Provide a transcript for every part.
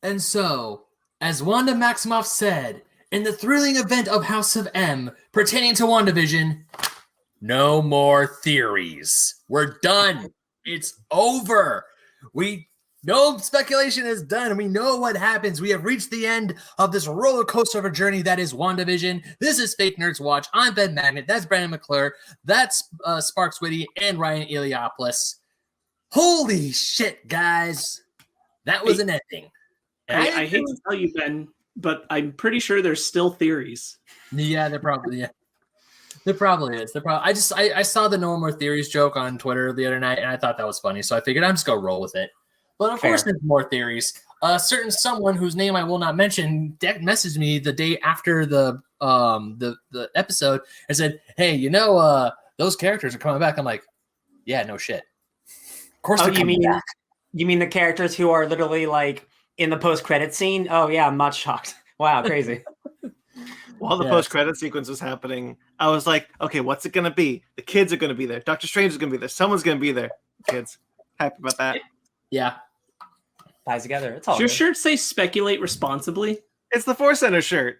And so, as Wanda Maximoff said, in the thrilling event of House of M pertaining to WandaVision, no more theories. We're done. It's over. No speculation is done. We know what happens. We have reached the end of this roller coaster of a journey that is WandaVision. This is Fake Nerds Watch. I'm Ben Magnet. That's Brandon McClure. That's Sparks Whitty and Ryan Eliopoulos. Holy shit, guys. That was an ending. I hate to tell you, Ben, but I'm pretty sure there's still theories. Yeah, there probably is. I saw the no more theories joke on Twitter the other night, and I thought that was funny, so I figured I'm just gonna roll with it. But of course, there's more theories. A certain someone whose name I will not mention messaged me the day after the episode and said, "Hey, those characters are coming back." I'm like, "Yeah, no shit. Of course they're coming back." You mean the characters who are literally like in the post-credit scene? Oh yeah, I'm not shocked. Wow, crazy. While the post-credit sequence was happening, I was like, okay, what's it going to be? The kids are going to be there. Doctor Strange is going to be there. Someone's going to be there. Kids. Happy about that. Yeah. Ties together. It's all Does your shirt say speculate responsibly? It's the Force Center shirt.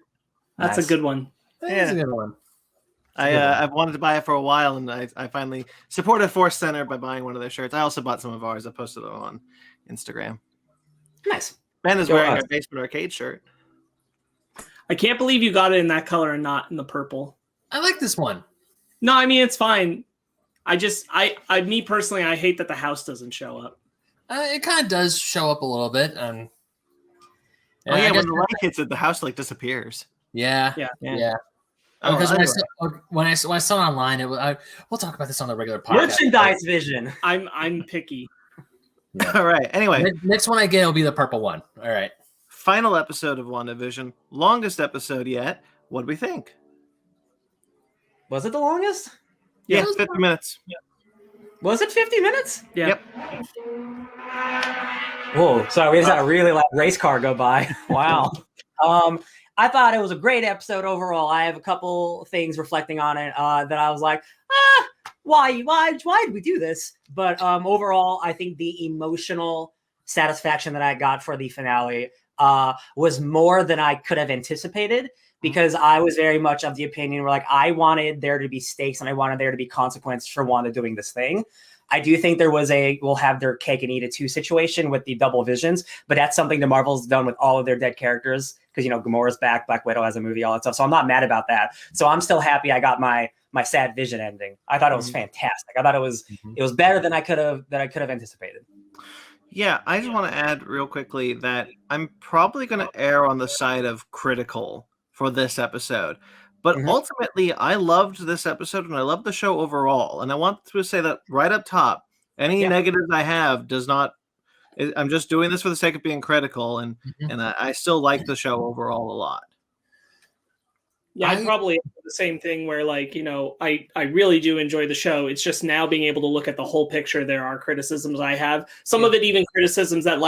That's a good one. That's a good one. I've wanted to buy it for a while, and I finally supported Force Center by buying one of their shirts. I also bought some of ours. I posted it on Instagram. Nice. Ben is wearing a Basement Arcade shirt. I can't believe you got it in that color and not in the purple. I like this one. No, I mean, it's fine. Me personally, I hate that the house doesn't show up. It kind of does show up a little bit. When the light hits it, the house disappears. Yeah. Because when I saw it online, we'll talk about this on the regular podcast. Merchandise vision. I'm picky. Yeah. All right. Anyway, next one I get will be the purple one. All right. Final episode of WandaVision, longest episode yet. What do we think? Was it the longest? Yeah, 50 minutes. Yeah. Was it 50 minutes? Yeah. Yep. Whoa! So we just had a really race car go by. Wow. I thought it was a great episode overall. I have a couple things reflecting on it that I was like, why did we do this? But overall, I think the emotional satisfaction that I got for the finale was more than I could have anticipated, because I was very much of the opinion where I wanted there to be stakes and I wanted there to be consequence for Wanda doing this thing. I do think there was we'll have their cake and eat it too situation with the double visions, but that's something the Marvel's done with all of their dead characters, because Gamora's back, Black Widow has a movie, all that stuff. So I'm not mad about that. So I'm still happy I got my sad Vision ending. I thought it was fantastic. I thought it was better than I could have anticipated. Yeah, I just want to add real quickly that I'm probably going to err on the side of critical for this episode. But ultimately, I loved this episode and I loved the show overall. And I want to say that right up top, any negatives I have does not. I'm just doing this for the sake of being critical, and I still like the show overall a lot. Yeah, I probably the same thing where I really do enjoy the show. It's just now being able to look at the whole picture. There are criticisms I have. Some of it even criticisms that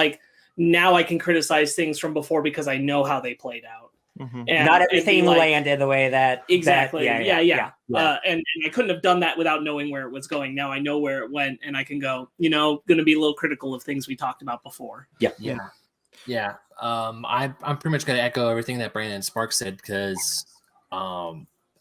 now I can criticize things from before because I know how they played out. And not everything landed the way that exactly. Yeah. And I couldn't have done that without knowing where it was going. Now I know where it went, and I can go. Going to be a little critical of things we talked about before. Yeah. I'm pretty much going to echo everything that Brandon and Spark said, because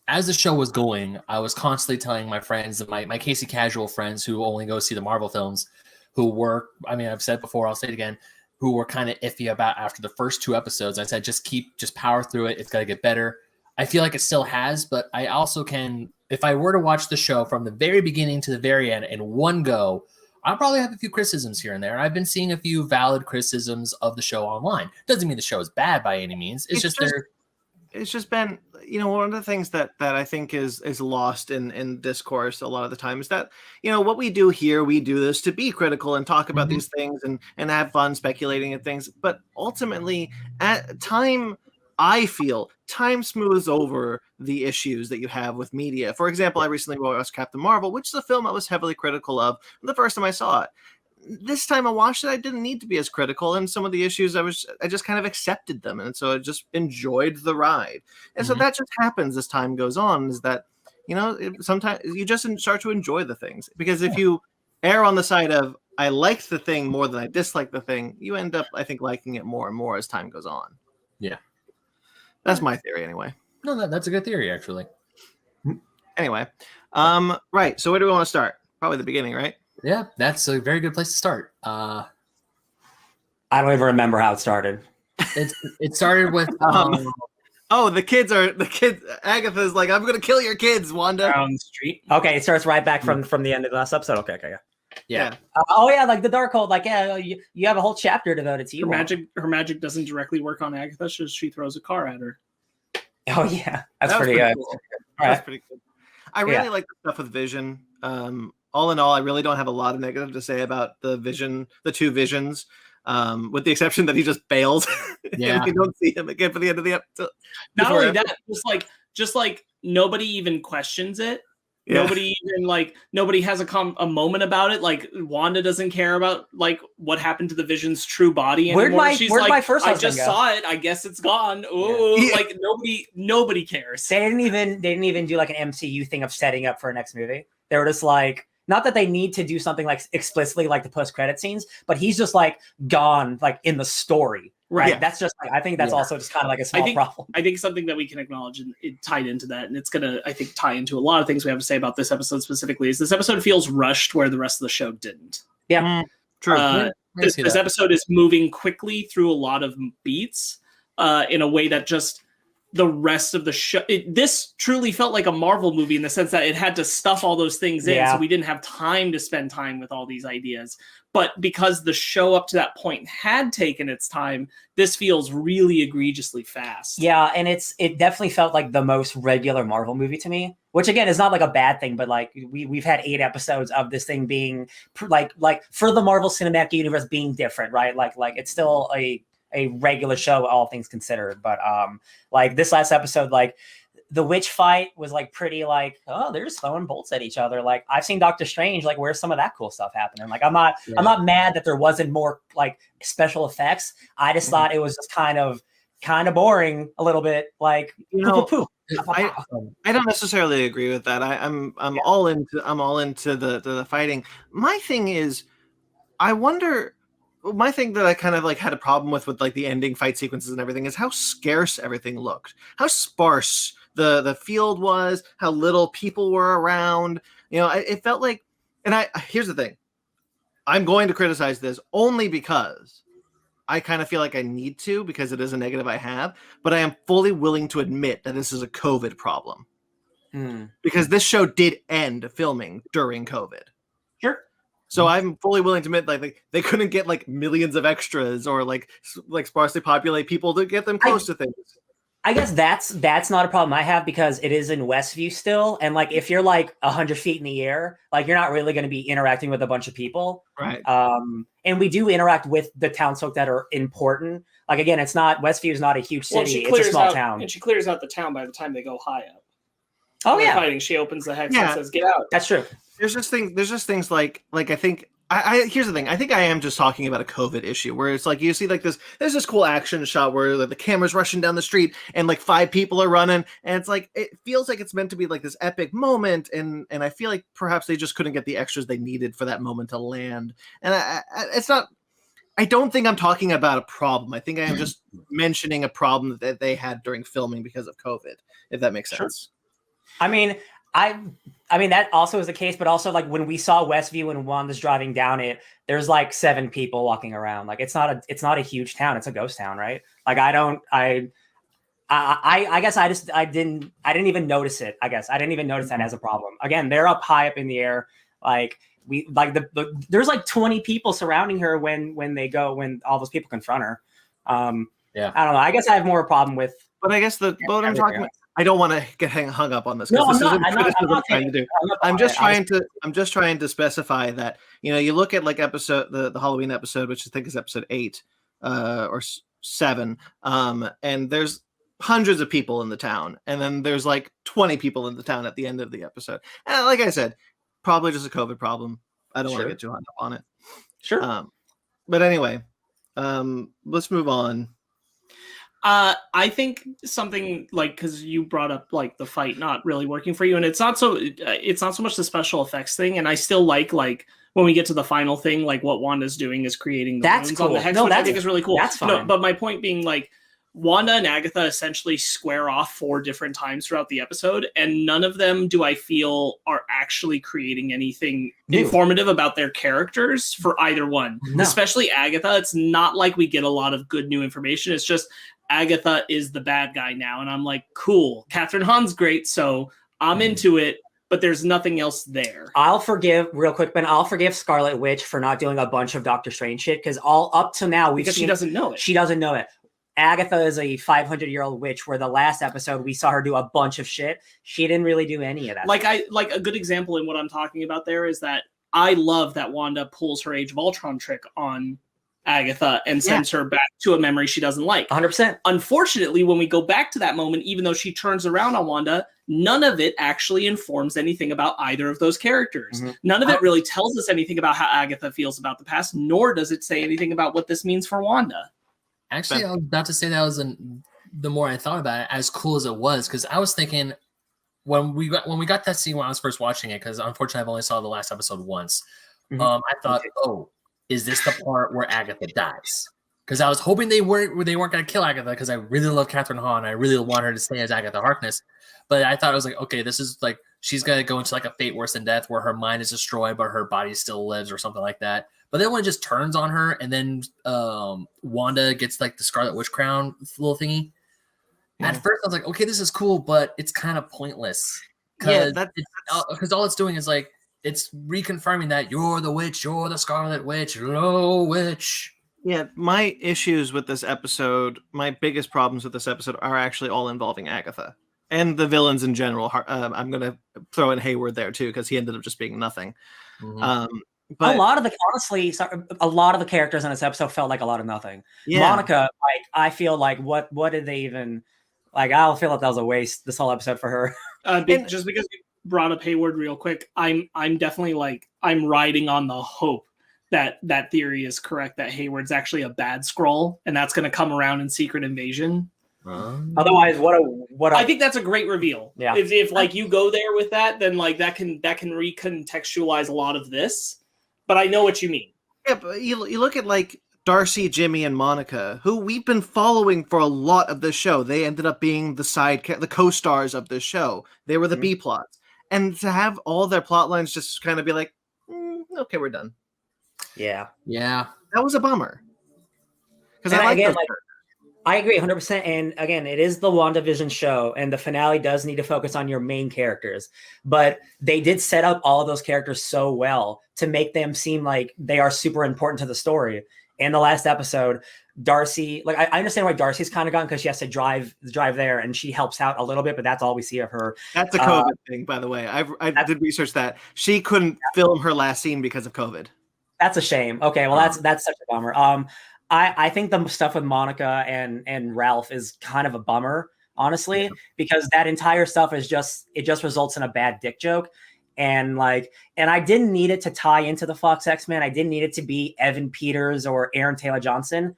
as the show was going, I was constantly telling my friends, my Casey Casual friends who only go see the Marvel films, who were, I've said before, I'll say it again, who were kind of iffy about after the first 2 episodes. I said, just power through it. It's got to get better. I feel like it still has, but I also can, if I were to watch the show from the very beginning to the very end in one go, I'll probably have a few criticisms here and there. I've been seeing a few valid criticisms of the show online. Doesn't mean the show is bad by any means. It's just been, one of the things that I think is lost in discourse a lot of the time is that, what we do here, we do this to be critical and talk about these things and have fun speculating at things. But ultimately, I feel time smooths over the issues that you have with media. For example, I recently watched Captain Marvel, which is a film I was heavily critical of the first time I saw it. This time I watched it, I didn't need to be as critical, and some of the issues I just kind of accepted them, and so I just enjoyed the ride. And so that just happens as time goes on, is that sometimes you just start to enjoy the things, because if you err on the side of I liked the thing more than I disliked the thing, you end up, I think, liking it more and more as time goes on. Yeah. That's my theory anyway. No, that's a good theory, actually. Anyway, right. So where do we want to start? Probably the beginning, right? Yeah, that's a very good place to start. I don't even remember how it started. It started with oh, the kids. Agatha's like, I'm gonna kill your kids, Wanda. Down the street. Okay, it starts right back from the end of the last episode. Okay, yeah. Oh yeah, like the Darkhold. Like you have a whole chapter devoted to you. Her magic doesn't directly work on Agatha. She throws a car at her. Oh yeah, that's That was pretty good. cool. All That's right. pretty good. I really like the stuff with Vision. All in all, I really don't have a lot of negative to say about the two Visions, with the exception that he just bails. Yeah. And we don't see him again for the end of the episode. Not only that, just like nobody even questions it. Yeah. Nobody has a moment about it. Like Wanda doesn't care about like what happened to the Vision's true body anymore. She's where'd like, my first I husband just go? saw it. I guess it's gone. Oh, Yeah. like nobody cares. They didn't even do like an MCU thing of setting up for a next movie. They were just like, not that they need to do something like explicitly like the post-credit scenes, but he's just like gone like in the story. Right. Yeah. That's just like, I think that's also just kind of like a small problem. I think something that we can acknowledge and it tied into that, and it's gonna, I think, tie into a lot of things we have to say about this episode specifically, is this episode feels rushed where the rest of the show didn't. Yeah. True. This episode is moving quickly through a lot of beats in a way that just the rest of the show. This truly felt like a Marvel movie in the sense that it had to stuff all those things in, so we didn't have time to spend time with all these ideas. But because the show up to that point had taken its time, this feels really egregiously fast. Yeah, and it definitely felt like the most regular Marvel movie to me, which again is not like a bad thing, but like we've had 8 episodes of this thing being like for the Marvel Cinematic Universe being different, right? Like it's still a regular show, all things considered. But like this last episode, like the witch fight was like pretty like, oh, they're just throwing bolts at each other. Like I've seen Doctor Strange, like where's some of that cool stuff happening? Like I'm not mad that there wasn't more like special effects. I just thought it was just kind of boring a little bit. Like I don't necessarily agree with that. I'm all into the fighting. My thing is, I wonder. My thing that I kind of like had a problem with like the ending fight sequences and everything is how scarce everything looked, how sparse the field was, how little people were around. You know, it felt like, and here's the thing, I'm going to criticize this only because I kind of feel like I need to, because it is a negative I have, but I am fully willing to admit that this is a COVID problem. Because this show did end filming during COVID. Sure. So I'm fully willing to admit, like they couldn't get like millions of extras or like sparsely populate people to get them close to things. I guess that's not a problem I have, because it is in Westview still, and like if you're like 100 feet in the air, like you're not really going to be interacting with a bunch of people, right? And we do interact with the townsfolk that are important. Like again, it's not Westview is not a huge city; it's a small town, and she clears out the town by the time they go high up. Oh yeah, fighting. She opens the hex and says, "Get out." That's true. There's just things like I think here's the thing. I think I am just talking about a COVID issue where it's like you see like this. There's this cool action shot where like, the camera's rushing down the street and like 5 people are running, and it's like it feels like it's meant to be like this epic moment, and I feel like perhaps they just couldn't get the extras they needed for that moment to land. And it's not. I don't think I'm talking about a problem. I think I am just mentioning a problem that they had during filming because of COVID. If that makes sense. I mean, that also is the case, but also like when we saw Westview and Wanda's driving down it, there's like 7 people walking around. Like it's not a huge town. It's a ghost town, right? Like I guess I didn't even notice it. I guess I didn't even notice that as a problem. Again, they're up high up in the air. Like there's like 20 people surrounding her when all those people confront her. I don't know. I guess I have more a problem with. But I guess what I'm talking about. I don't want to get hung up on this. No, I'm not trying to do. I'm just trying to specify that, you know, you look at like the Halloween episode, which I think is episode 8 or 7, and there's hundreds of people in the town, and then there's like 20 people in the town at the end of the episode. And like I said, probably just a COVID problem. I don't want to get too hung up on it. Sure. But anyway, let's move on. I think something like, because you brought up like the fight not really working for you, and it's not so much the special effects thing, and I still like when we get to the final thing, like what Wanda's doing is creating the That's runes cool. on the hex, No, which I that's- think is really cool. that's No, fine. but my point being, like, Wanda and Agatha essentially square off 4 different times throughout the episode, and none of them do I feel are actually creating anything New. informative about their characters for either one. No. Especially Agatha. It's not like we get a lot of good new information. It's just Agatha is the bad guy now, and I'm like, cool. Catherine Hahn's great, so I'm into it, but there's nothing else there. I'll forgive, real quick, Ben, I'll forgive Scarlet Witch for not doing a bunch of Doctor Strange shit, because all up to now we've Because seen she doesn't know it. She doesn't know it. Agatha is a 500-year-old witch, where the last episode we saw her do a bunch of shit. She didn't really do any of that. Like a good example in what I'm talking about there is that I love that Wanda pulls her Age of Ultron trick on Agatha and sends her back to a memory she doesn't like. 100%. Unfortunately, when we go back to that moment, even though she turns around on Wanda, none of it actually informs anything about either of those characters. Mm-hmm. None of it really tells us anything about how Agatha feels about the past, nor does it say anything about what this means for Wanda. Actually, I was about to say that was the more I thought about it, as cool as it was, because I was thinking when we got that scene when I was first watching it, because unfortunately I've only saw the last episode once. Mhm. I thought, oh, is this the part where Agatha dies? Because I was hoping they weren't going to kill Agatha, because I really love Catherine Hahn. I really want her to stay as Agatha Harkness. But I thought it was like, okay, this is like she's going to go into like a fate worse than death, where her mind is destroyed, but her body still lives, or something like that. But then when it just turns on her, and then Wanda gets like the Scarlet Witch crown little thingy. Yeah. At first, I was like, okay, this is cool, but it's kind of pointless. Because all it's doing is like it's reconfirming that you're the witch, you're the Scarlet Witch, you're the witch. Yeah, my issues with this episode, my biggest problems with this episode are actually all involving Agatha and the villains in general. I'm going to throw in Hayward there too, because he ended up just being nothing. Mm-hmm. But a lot of the characters in this episode felt like a lot of nothing. Yeah. Monica, like, I feel like what did they even like? I feel like that was a waste, this whole episode for her. Just because you brought up Hayward real quick, I'm definitely like I'm riding on the hope that theory is correct, that Hayward's actually a bad Skrull, and that's going to come around in Secret Invasion. Otherwise, what I think that's a great reveal. Yeah. If like you go there with that, then like that can recontextualize a lot of this. But I know what you mean. Yeah, but you look at like Darcy, Jimmy, and Monica, who we've been following for a lot of this show. They ended up being the co-stars of this show. They were the B plots, and to have all their plot lines just kind of be like, okay, we're done. Yeah, that was a bummer. Because I agree 100%. And again, it is the WandaVision show, and the finale does need to focus on your main characters. But they did set up all of those characters so well to make them seem like they are super important to the story. In the last episode, Darcy, like I understand why Darcy's kind of gone, because she has to drive there, and she helps out a little bit, but that's all we see of her. That's a COVID thing, by the way. I did research that. She couldn't film her last scene because of COVID. That's a shame. Okay, well that's such a bummer. I think the stuff with Monica and Ralph is kind of a bummer, honestly, because that entire stuff is just results in a bad dick joke. And I didn't need it to tie into the Fox X-Men. I didn't need it to be Evan Peters or Aaron Taylor Johnson,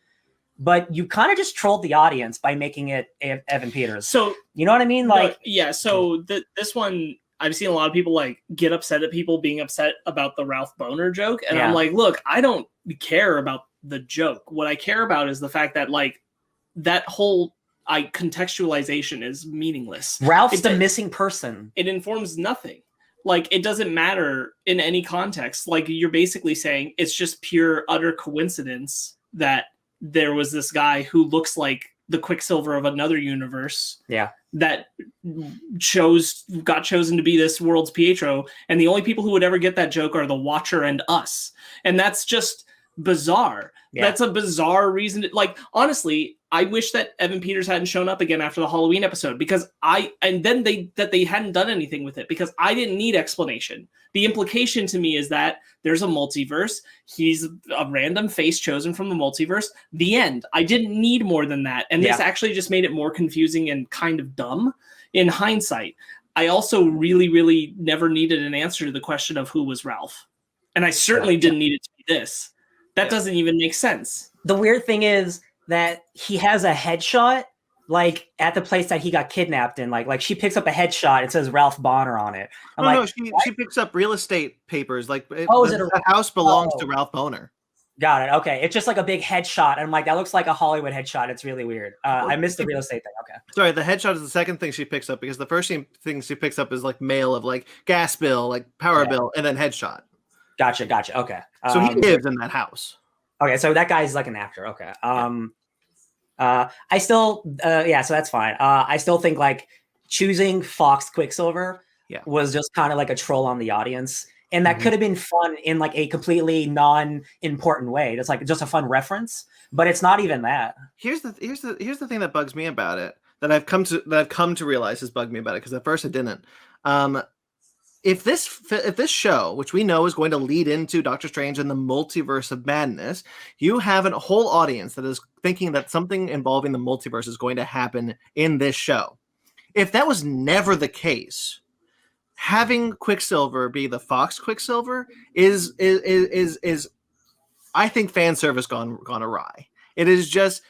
but you kind of just trolled the audience by making it Evan Peters. So you know what I mean? Like, yeah. So this one, I've seen a lot of people like get upset at people being upset about the Ralph Boner joke. And I'm like, look, I don't care about the joke. What I care about is the fact that like that whole contextualization is meaningless. Ralph's the missing person. It informs nothing. Like, it doesn't matter in any context. Like, you're basically saying it's just pure utter coincidence that there was this guy who looks like the Quicksilver of another universe. Yeah. That got chosen to be this world's Pietro, and the only people who would ever get that joke are the Watcher and us. And that's just bizarre. Yeah. That's a bizarre reason to, like, honestly, I wish that Evan Peters hadn't shown up again after the Halloween episode, because they hadn't done anything with it, because I didn't need explanation. The implication to me is that there's a multiverse. He's a random face chosen from the multiverse. The end. I didn't need more than that. And this actually just made it more confusing and kind of dumb in hindsight. I also really, really never needed an answer to the question of who was Ralph. And I certainly didn't need it to be this. That doesn't even make sense. The weird thing is that he has a headshot, like at the place that he got kidnapped in. Like she picks up a headshot. It says Ralph Bonner on it. I'm no, like, she picks up real estate papers. Like, the house belongs to Ralph Bonner. Got it. Okay, it's just like a big headshot, and I'm like, that looks like a Hollywood headshot. It's really weird. I missed the real estate thing. Okay. Sorry, the headshot is the second thing she picks up, because the first thing she picks up is like mail of like gas bill, like power bill, and then headshot. Gotcha. Okay. So he lives in that house. Okay, so that guy's like an actor. Okay. I still, so that's fine. I still think like choosing Fox Quicksilver was just kind of like a troll on the audience. And that could have been fun in like a completely non-important way. It's like just a fun reference, but it's not even that. Here's the thing that bugs me about it, that I've come to realize has bugged me about it, because at first it didn't. If this show, which we know is going to lead into Doctor Strange and the multiverse of madness, you have a whole audience that is thinking that something involving the multiverse is going to happen in this show. If that was never the case, having Quicksilver be the Fox Quicksilver is I think fan service gone awry. It is just,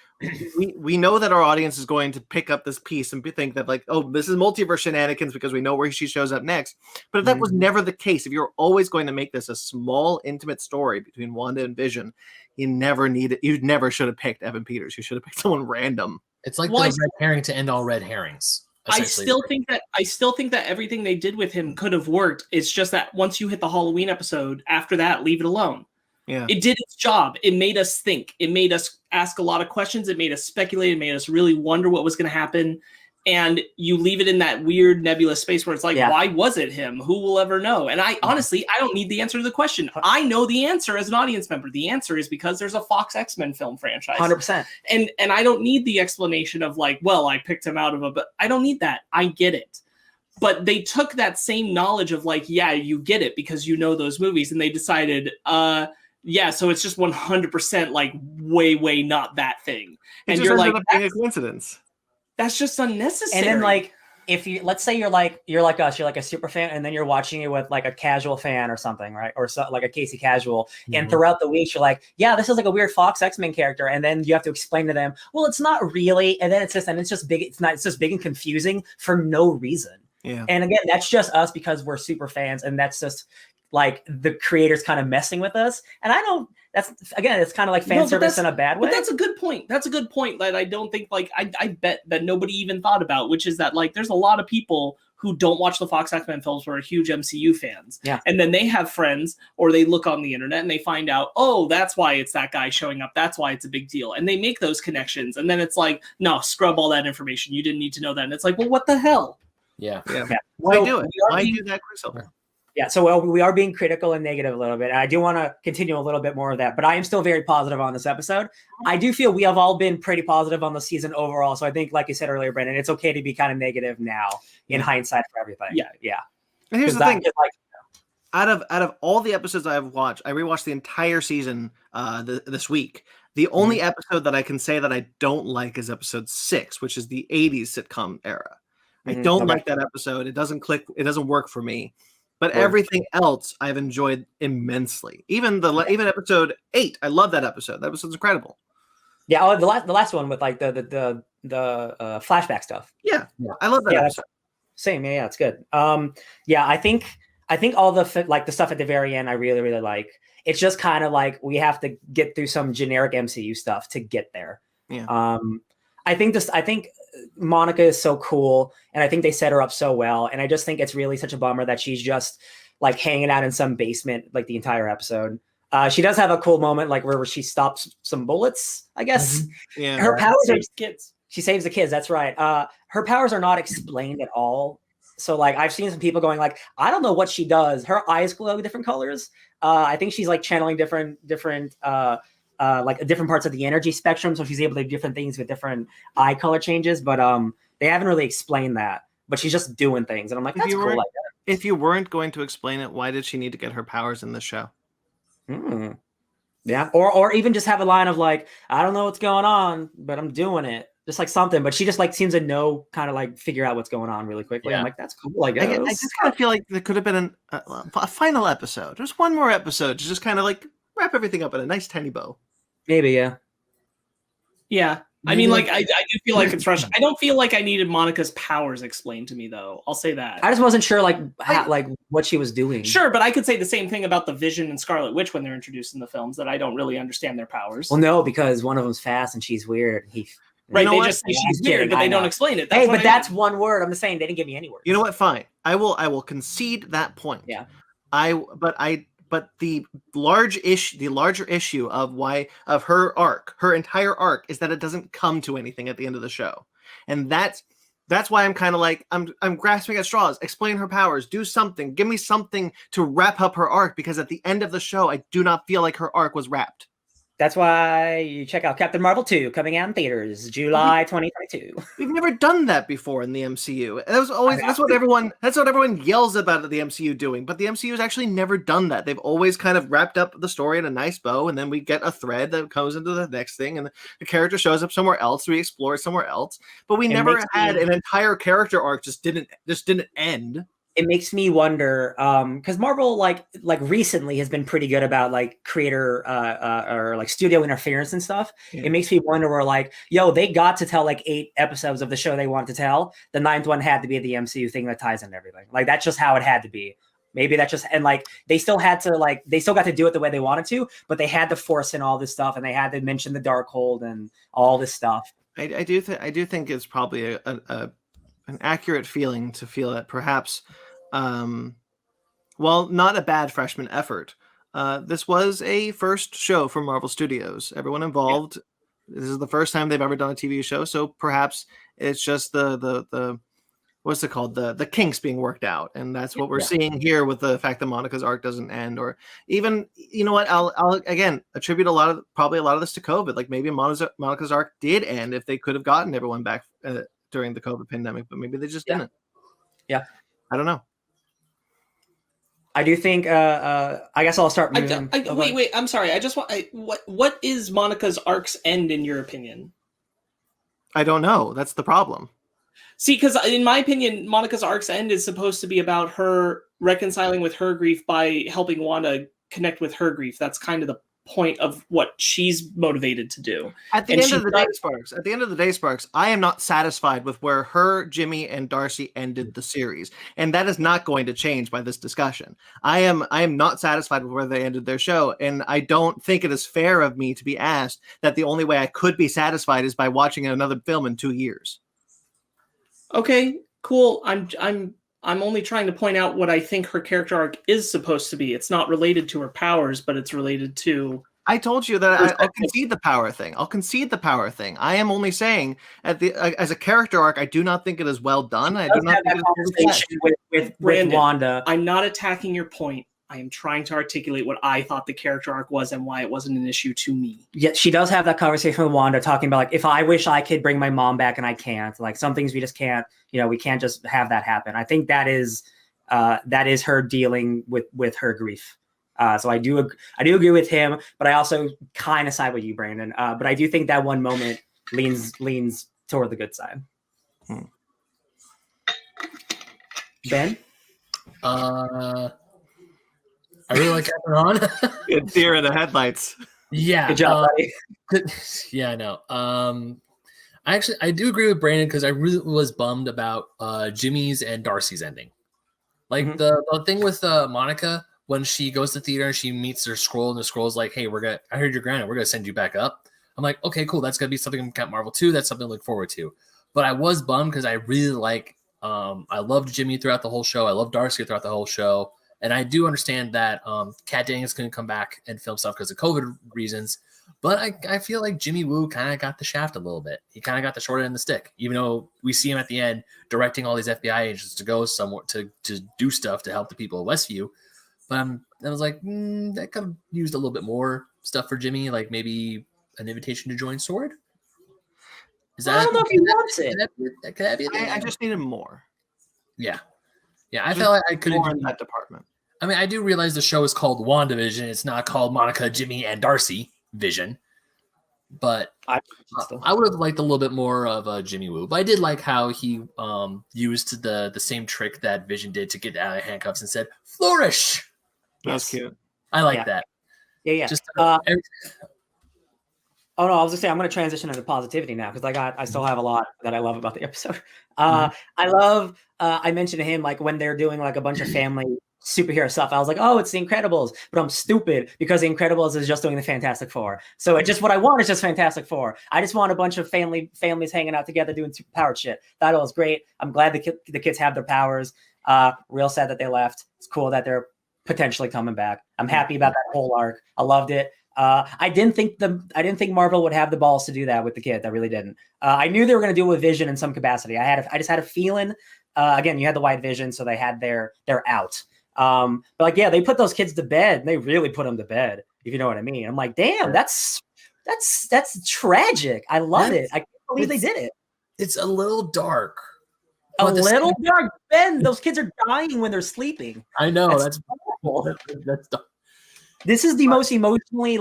we know that our audience is going to pick up this piece and think that like, oh, this is multiverse shenanigans because we know where she shows up next. But if that was never the case, if you're always going to make this a small, intimate story between Wanda and Vision, you never should have picked Evan Peters. You should have picked someone random. It's like the red herring to end all red herrings. I still think that everything they did with him could have worked. It's just that once you hit the Halloween episode, after that, leave it alone. Yeah. It did its job. It made us think. It made us ask a lot of questions. It made us speculate. It made us really wonder what was going to happen. And you leave it in that weird nebulous space where it's like, why was it him? Who will ever know? And honestly, I don't need the answer to the question. I know the answer as an audience member. The answer is because there's a Fox X-Men film franchise. 100%. And I don't need the explanation of like, well, I picked him out of but I don't need that. I get it. But they took that same knowledge of like, yeah, you get it because you know those movies, and they decided, so it's just 100% like way not that thing. And you're like, that's a coincidence. That's just unnecessary. And then like, if you, let's say you're like us, you're like a super fan, and then you're watching it with like a casual fan or something, right? Or like a Casey casual. And throughout the week, you're like, yeah, this is like a weird Fox X-Men character. And then you have to explain to them, well, it's not really. And then it's just big. It's just big and confusing for no reason. Yeah. And again, that's just us because we're super fans. And that's just like the creators kind of messing with us. And it's kind of like fan service in a bad way. But that's a good point. That's a good point that I don't think like, I bet that nobody even thought about, which is that like, there's a lot of people who don't watch the Fox X-Men films who are huge MCU fans. Yeah. And then they have friends or they look on the internet and they find out, oh, that's why it's that guy showing up. That's why it's a big deal. And they make those connections. And then it's like, no, scrub all that information. You didn't need to know that. And it's like, well, what the hell? Yeah. Why do it? Why do that, Quicksilver? Yeah, so we are being critical and negative a little bit. And I do want to continue a little bit more of that, but I am still very positive on this episode. I do feel we have all been pretty positive on the season overall. So I think, like you said earlier, Brendan, it's okay to be kind of negative now in hindsight for everything. Yeah. And here's the thing. Out of all the episodes I've watched, I rewatched the entire season this week. The only episode that I can say that I don't like is episode 6, which is the 80s sitcom era. I don't like that episode. It doesn't click. It doesn't work for me. But everything else I've enjoyed immensely. Even episode 8, I love that episode. That episode's incredible. Yeah, the last one with like the flashback stuff. Yeah, I love that episode. Same, yeah, it's good. I think all the stuff at the very end I really really like. It's just kind of like we have to get through some generic MCU stuff to get there. Yeah. I think Monica is so cool, and I think they set her up so well. And I just think it's really such a bummer that she's just like hanging out in some basement like the entire episode. She does have a cool moment like where she stops some bullets, I guess. Yeah. Her powers saves kids. She saves the kids. That's right. Her powers are not explained at all. So like I've seen some people going like, I don't know what she does. Her eyes glow different colors. I think she's like channeling different like different parts of the energy spectrum, so she's able to do different things with different eye color changes. But they haven't really explained that. But she's just doing things, and I'm like, that's cool. Like that. If you weren't going to explain it, why did she need to get her powers in this show? Yeah, or even just have a line of like, I don't know what's going on, but I'm doing it, just like something. But she just like seems to know, kind of like figure out what's going on really quickly. I'm like, that's cool. I guess. I just kind of feel like there could have been a final episode, just one more episode, to just kind of like wrap everything up in a nice tiny bow. Maybe, yeah. I mean, like, I do feel like it's rushed. I don't feel like I needed Monica's powers explained to me, though. I'll say that. I just wasn't sure, like, what she was doing. Sure, but I could say the same thing about the Vision and Scarlet Witch when they're introduced in the films, that I don't really understand their powers. Well, no, because one of them's fast and she's weird. Right, they just say she's weird, but they don't explain it. Hey, but that's one word. I'm just saying they didn't give me any words. You know what? Fine. I will concede that point. Yeah. But the larger issue of her arc, her entire arc, is that it doesn't come to anything at the end of the show, and that's why I'm kind of like I'm grasping at straws. Explain her powers, do something, give me something to wrap up her arc, because at the end of the show, I do not feel like her arc was wrapped. That's why you check out Captain Marvel 2 coming out in theaters July 2022. We've never done that before in the MCU. That's what everyone yells about the MCU doing, but the MCU has actually never done that. They've always kind of wrapped up the story in a nice bow, and then we get a thread that goes into the next thing, and the character shows up somewhere else, we explore it somewhere else. But we never had an entire character arc just didn't end. It makes me wonder, because Marvel like recently has been pretty good about like creator or like studio interference and stuff. Yeah. It makes me wonder where like, they got to tell like 8 episodes of the show they wanted to tell. The 9th one had to be the MCU thing that ties in everything. Like that's just how it had to be. Maybe that's just, and like they still got to do it the way they wanted to, but they had to force in all this stuff, and they had to mention the Darkhold and all this stuff. I do think it's probably an accurate feeling to feel that perhaps. Not a bad freshman effort. This was a first show for Marvel Studios. Everyone involved. Yeah. This is the first time they've ever done a TV show, so perhaps it's just the what's it called? The kinks being worked out, and that's what we're seeing here with the fact that Monica's arc doesn't end, or even I'll again attribute a lot of this to COVID. Like maybe Monica's arc did end if they could have gotten everyone back during the COVID pandemic, but maybe they just didn't. Yeah, I don't know. I do think. I guess I'll start moving. Wait. I'm sorry. I just want. What is Monica's arc's end in your opinion? I don't know. That's the problem. See, because in my opinion, Monica's arc's end is supposed to be about her reconciling with her grief by helping Wanda connect with her grief. That's kind of the point of what she's motivated to do. At the end of the day, Sparks, I am not satisfied with where her, Jimmy, and Darcy ended the series, and that is not going to change by this discussion. I am not satisfied with where they ended their show, and I don't think it is fair of me to be asked that the only way I could be satisfied is by watching another film in 2 years. Okay, cool. I'm only trying to point out what I think her character arc is supposed to be. It's not related to her powers, but it's related to... I told you that I'll concede the power thing. I am only saying, as a character arc, I do not think it is well done. I do not think it is with Wanda. I'm not attacking your point. I am trying to articulate what I thought the character arc was and why it wasn't an issue to me. Yeah, she does have that conversation with Wanda talking about like, if I wish I could bring my mom back and I can't, like some things we just can't, we can't just have that happen. I think that is her dealing with her grief. So I do agree with him, but I also kind of side with you, Brandon. But I do think that one moment leans toward the good side. Ben? I really like Captain Ron. Good deer in the headlights. Yeah. Good job, buddy. Yeah, I know. I do agree with Brandon because I really was bummed about Jimmy's and Darcy's ending. Like the thing with Monica when she goes to theater and she meets her scroll and the scroll's like, "Hey, I heard you're grounded. We're gonna send you back up." I'm like, "Okay, cool. That's gonna be something from Captain Marvel 2. That's something to look forward to." But I was bummed because I really like. I loved Jimmy throughout the whole show. I loved Darcy throughout the whole show. And I do understand that Kat Dennings couldn't come back and film stuff because of COVID reasons. But I feel like Jimmy Woo kind of got the shaft a little bit. He kind of got the short end of the stick, even though we see him at the end directing all these FBI agents to go somewhere to do stuff to help the people of Westview. But I was like, that could have used a little bit more stuff for Jimmy, like maybe an invitation to join Sword. I don't know if he wants it. Could that be I just needed more. Yeah. Yeah, I felt like I could have in that department. I mean, I do realize the show is called WandaVision. It's not called Monica, Jimmy, and Darcy Vision. But I would have liked a little bit more of Jimmy Woo. But I did like how he used the same trick that Vision did to get out of handcuffs and said, "Flourish." That's cute. I like that. Yeah. Just Oh no, I was gonna say I'm gonna transition into positivity now because I still have a lot that I love about the episode. I love I mentioned to him like when they're doing like a bunch of family superhero stuff. I was like, oh, it's the Incredibles, but I'm stupid because the Incredibles is just doing the Fantastic Four. So it just what I want is just Fantastic Four. I just want a bunch of families hanging out together doing superpowered shit. That was great. I'm glad the kids have their powers. Real sad that they left. It's cool that they're potentially coming back. I'm happy about that whole arc. I loved it. I didn't think Marvel would have the balls to do that with the kids. I really didn't. I knew they were going to do it with Vision in some capacity. I just had a feeling. Again, you had the White Vision, so they had their out. But like, yeah, they put those kids to bed. And they really put them to bed, if you know what I mean. I'm like, damn, that's tragic. I love it. I can't believe they did it. It's a little dark. A little dark. Ben, those kids are dying when they're sleeping. I know that's awful. That's dark. This is the most emotionally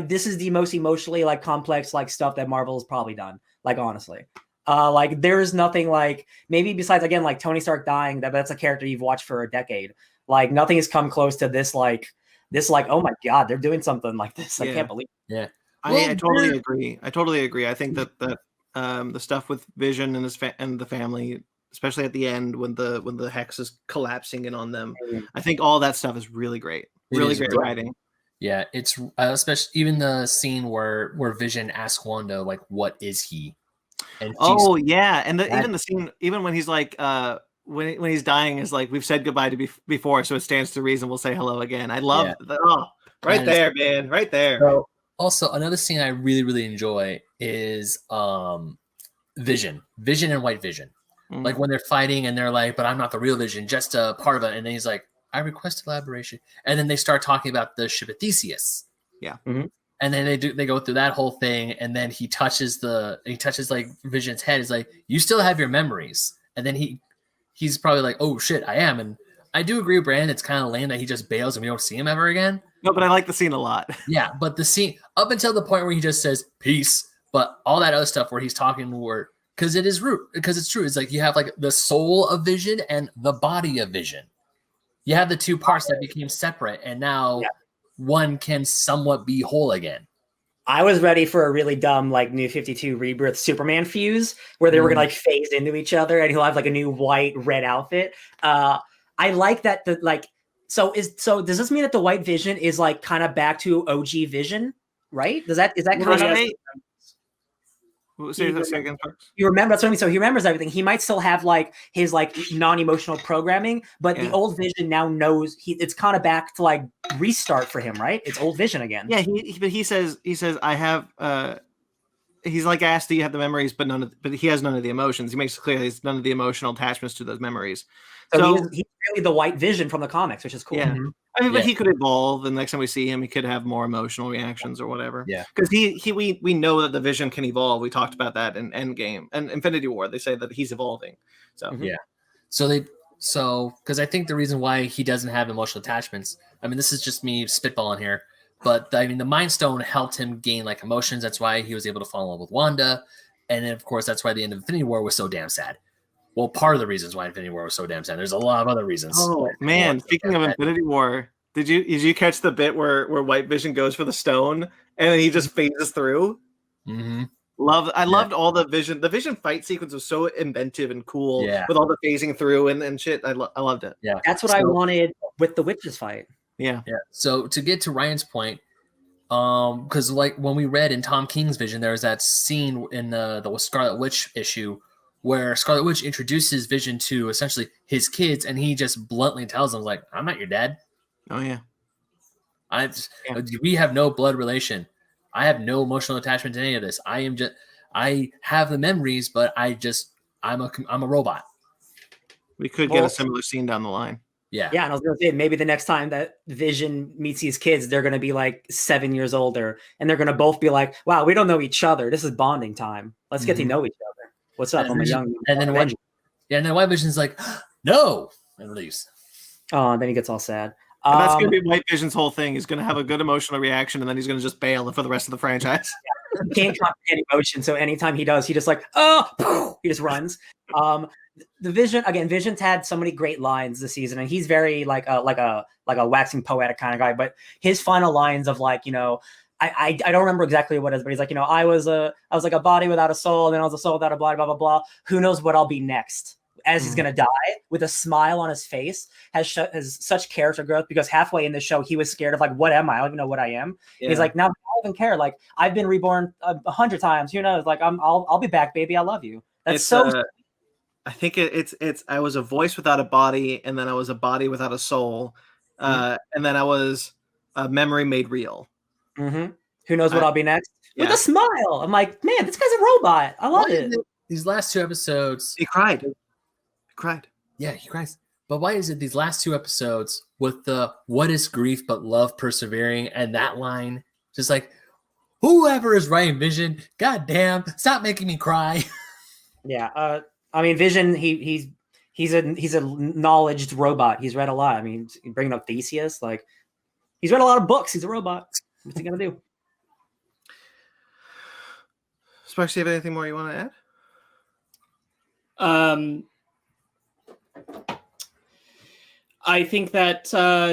this is the most emotionally like complex like stuff that Marvel has probably done. Like honestly, like there is nothing like maybe besides again like Tony Stark dying that's a character you've watched for a decade. Like nothing has come close to this like oh my god they're doing something like this. I can't believe it. Yeah, I totally agree. I think that the stuff with Vision and and the family, especially at the end when the hex is collapsing in on them, I think all that stuff is really great. Really great writing. Yeah, it's especially even the scene where Vision asks Wanda like, "What is he?" And even the scene, even when he's like, when he's dying, is like, "We've said goodbye to before, so it stands to reason we'll say hello again." I love that. Oh, right there, man, right there. So, also, another scene I really really enjoy is Vision and White Vision, like when they're fighting and they're like, "But I'm not the real Vision, just a part of it," and then he's like, I request elaboration. And then they start talking about the ship of Theseus. Yeah. Mm-hmm. And then they go through that whole thing. And then he touches like Vision's head. He's like, you still have your memories. And then he's probably like, oh shit, I am. And I do agree with Brandon. It's kind of lame that he just bails and we don't see him ever again. No, but I like the scene a lot. Yeah. But the scene up until the point where he just says peace, but all that other stuff where he's talking because it's true. It's like you have like the soul of Vision and the body of Vision. You have the two parts that became separate, and now one can somewhat be whole again. I was ready for a really dumb, like, New 52 Rebirth Superman fuse, where they were going to, like, phase into each other, and he'll have, like, a new white-red outfit. I like that, so does this mean that the White Vision is, like, kind of back to OG Vision, right? Is that kind of... Say that again. You remember, that's what I mean. So he remembers everything. He might still have like his like non-emotional programming, but the old Vision now knows it's kind of back to like restart for him, right? It's old Vision again. Yeah, he says I have he's like asked, do you have the memories, but he has none of the emotions. He makes it clear he's none of the emotional attachments to those memories. So he's really the White Vision from the comics, which is cool. Yeah. I mean, but he could evolve, and next time we see him, he could have more emotional reactions or whatever. Yeah, because we know that the Vision can evolve. We talked about that in Endgame and Infinity War. They say that he's evolving. So because I think the reason why he doesn't have emotional attachments. I mean, this is just me spitballing here, but I mean, the Mind Stone helped him gain like emotions. That's why he was able to fall in love with Wanda, and then of course that's why the end of Infinity War was so damn sad. Well, part of the reasons why Infinity War was so damn sad. There's a lot of other reasons. Oh man! Speaking of Infinity War, did you catch the bit where White Vision goes for the stone and he just phases through? Mm-hmm. I loved all the Vision. The Vision fight sequence was so inventive and cool. Yeah. With all the phasing through and shit. I loved it. Yeah, that's what I wanted with the witches fight. Yeah. So to get to Ryan's point, because like when we read in Tom King's Vision, there was that scene in the Scarlet Witch issue where Scarlet Witch introduces Vision to essentially his kids, and he just bluntly tells them, like, I'm not your dad. Oh, yeah. We have no blood relation. I have no emotional attachment to any of this. I have the memories, but I'm a robot. We could get a similar scene down the line. Yeah. Yeah, and I was going to say, maybe the next time that Vision meets these kids, they're going to be like 7 years older, and they're going to both be like, wow, we don't know each other. This is bonding time. Let's get to know each other. What's up? I'm a young. And then White Vision's like, no, and leaves. Oh, and then he gets all sad. And that's going to be White Vision's whole thing. He's going to have a good emotional reaction, and then he's going to just bail for the rest of the franchise. He can't comprehend emotion, so anytime he does, he just like, he just runs. The Vision's had so many great lines this season, and he's very like a waxing poetic kind of guy. But his final lines of like, I don't remember exactly what it is, but he's like, I was like a body without a soul, and then I was a soul without a body, blah blah blah. Who knows what I'll be next? As he's gonna die with a smile on his face, has such character growth, because halfway in the show he was scared of like, what am I? I don't even know what I am. Yeah. He's like, now I don't even care. Like, I've been reborn 100 times. Who knows? Like, I'll be back, baby. I love you. That's I think it's I was a voice without a body, and then I was a body without a soul, and then I was a memory made real. Mm-hmm. Who knows what I'll be next? With a smile. I'm like, man, this guy's a robot. I love it. These last 2 episodes, he cried. He cried. Yeah, he cries. But why is it these last 2 episodes with the "what is grief but love persevering" and that line, just like, whoever is writing Vision, goddamn, stop making me cry. Yeah, I mean, Vision, he's a knowledge robot. He's read a lot. I mean, bringing up Theseus, like, he's read a lot of books. He's a robot. What's he gonna do? Sparks, do you have anything more you want to add? I think that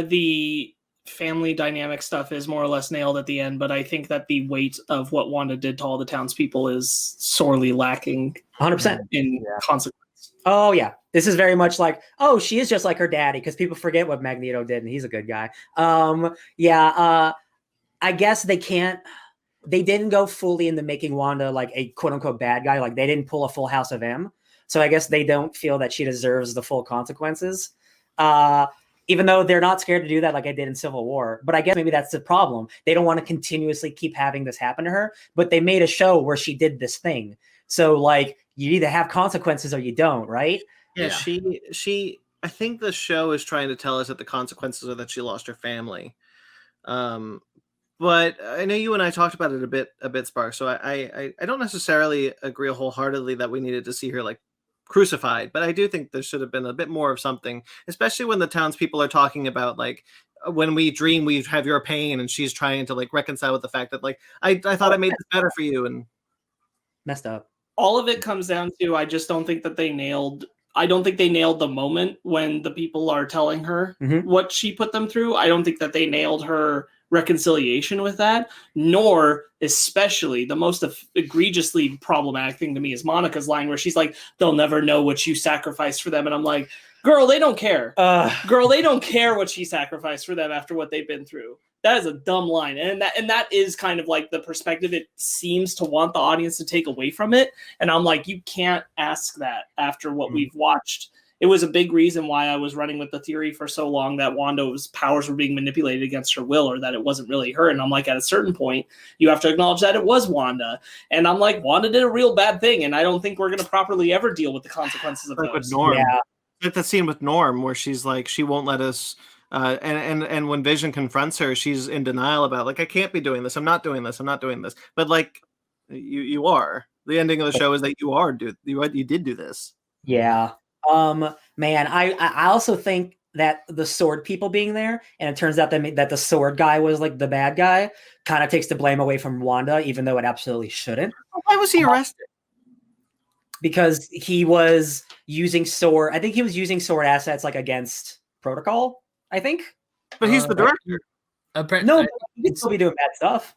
the family dynamic stuff is more or less nailed at the end, but I think that the weight of what Wanda did to all the townspeople is sorely lacking 100% in consequence. Oh, yeah. This is very much like, oh, she is just like her daddy, because people forget what Magneto did, and he's a good guy. I guess they didn't go fully into making Wanda like a quote-unquote bad guy. Like, they didn't pull a Full House of M. So I guess they don't feel that she deserves the full consequences. Even though they're not scared to do that like I did in Civil War. But I guess maybe that's the problem. They don't want to continuously keep having this happen to her, but they made a show where she did this thing. So, like, you either have consequences or you don't, right? Yeah. She I think the show is trying to tell us that the consequences are that she lost her family. But I know you and I talked about it a bit, Spark. So I don't necessarily agree wholeheartedly that we needed to see her like crucified, but I do think there should have been a bit more of something, especially when the townspeople are talking about like, when we dream we have your pain, and she's trying to like reconcile with the fact that like I thought I made this better for you, and messed up. All of it comes down to, I just don't think that they nailed. I don't think they nailed the moment when the people are telling her what she put them through. I don't think that they nailed her reconciliation with that, nor especially the most egregiously problematic thing to me is Monica's line where she's like, they'll never know what you sacrificed for them. And I'm like, girl, they don't care. Girl, they don't care what she sacrificed for them after what they've been through. That is a dumb line. And that is kind of like the perspective it seems to want the audience to take away from it. And I'm like, you can't ask that after what we've watched. It was a big reason why I was running with the theory for so long that Wanda's powers were being manipulated against her will, or that it wasn't really her. And I'm like, at a certain point, you have to acknowledge that it was Wanda. And I'm like, Wanda did a real bad thing, and I don't think we're going to properly ever deal with the consequences of like those. With Norm. Yeah. Like that scene with Norm where she's like, she won't let us. And when Vision confronts her, she's in denial about like, I can't be doing this. I'm not doing this. I'm not doing this. But like, you are. The ending of the show is that you did do this. Yeah. Man, I also think that the sword people being there, and it turns out that the sword guy was like the bad guy, kind of takes the blame away from Wanda, even though it absolutely shouldn't. Why was he arrested? Because he was using sword. I think he was using sword assets like against protocol. I think. But he's the director. No, he could still be doing bad stuff.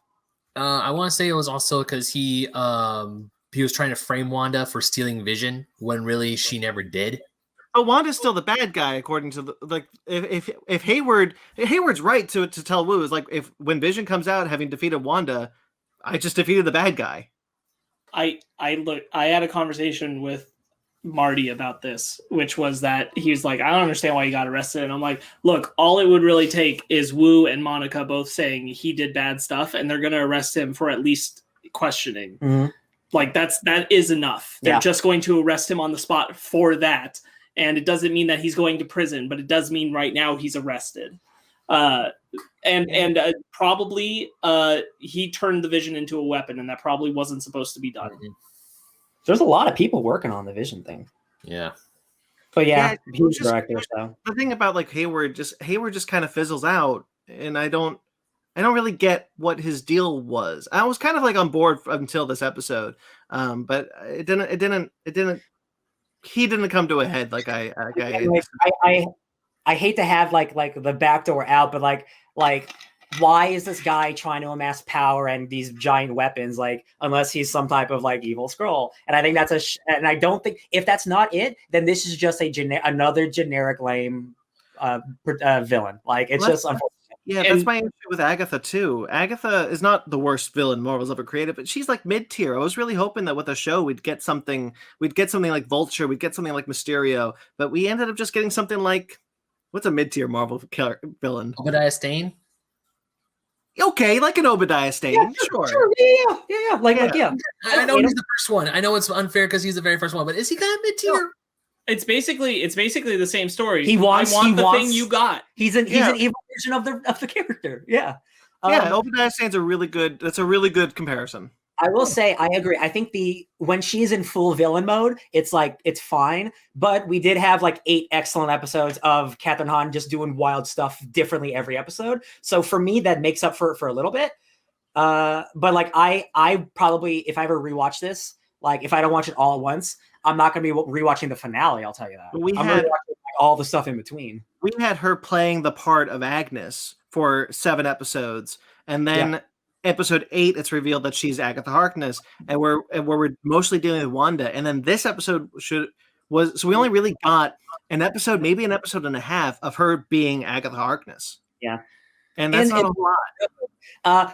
I want to say it was also because he was trying to frame Wanda for stealing Vision when really she never did. But Wanda's still the bad guy, according to if Hayward's right to tell Wu is like, when Vision comes out having defeated Wanda, I just defeated the bad guy. I had a conversation with Marty about this, which was that he was like, I don't understand why he got arrested. And I'm like, look, all it would really take is Wu and Monica both saying he did bad stuff, and they're going to arrest him for at least questioning. Mm-hmm. Like that is enough. They're just going to arrest him on the spot for that. And it doesn't mean that he's going to prison, but it does mean right now he's arrested. Probably he turned the Vision into a weapon, and that probably wasn't supposed to be done. Mm-hmm. There's a lot of people working on the Vision thing. Yeah. But huge director. So the thing about like Hayward just kind of fizzles out, and I don't really get what his deal was. I was kind of like on board until this episode, but it didn't. He didn't come to a head like I hate to have like the backdoor out, but like why is this guy trying to amass power and these giant weapons? Like, unless he's some type of like evil scroll. And I think that's and I don't think if that's not it, then this is just another generic lame villain. Like, it's just unfortunate. Yeah, that's my issue with Agatha too. Agatha is not the worst villain Marvel's ever created, but she's like mid-tier. I was really hoping that with a show we'd get something like Vulture, we'd get something like Mysterio, but we ended up just getting something like, what's a mid-tier Marvel villain? Obadiah Stane. Okay, like an Obadiah Stane. Yeah, sure. Yeah. Like, yeah. I know he's the first one. I know it's unfair because he's the very first one, but is he kind of mid-tier? No. It's basically the same story. He wants the thing you got. He's an evil version of the character. Yeah. Obadiah Stane's that's a really good comparison. I will say I agree. I think when she's in full villain mode, it's like it's fine. But we did have like 8 excellent episodes of Kathryn Hahn just doing wild stuff differently every episode. So for me, that makes up for a little bit. But like I probably, if I ever rewatch this, like if I don't watch it all at once, I'm not going to be rewatching the finale. I'll tell you that. I'm rewatching all the stuff in between. We had her playing the part of Agnes for 7 episodes, and then episode 8, it's revealed that she's Agatha Harkness, and we're mostly dealing with Wanda. And then this episode so we only really got maybe an episode and a half of her being Agatha Harkness. Yeah, and that's not a lot.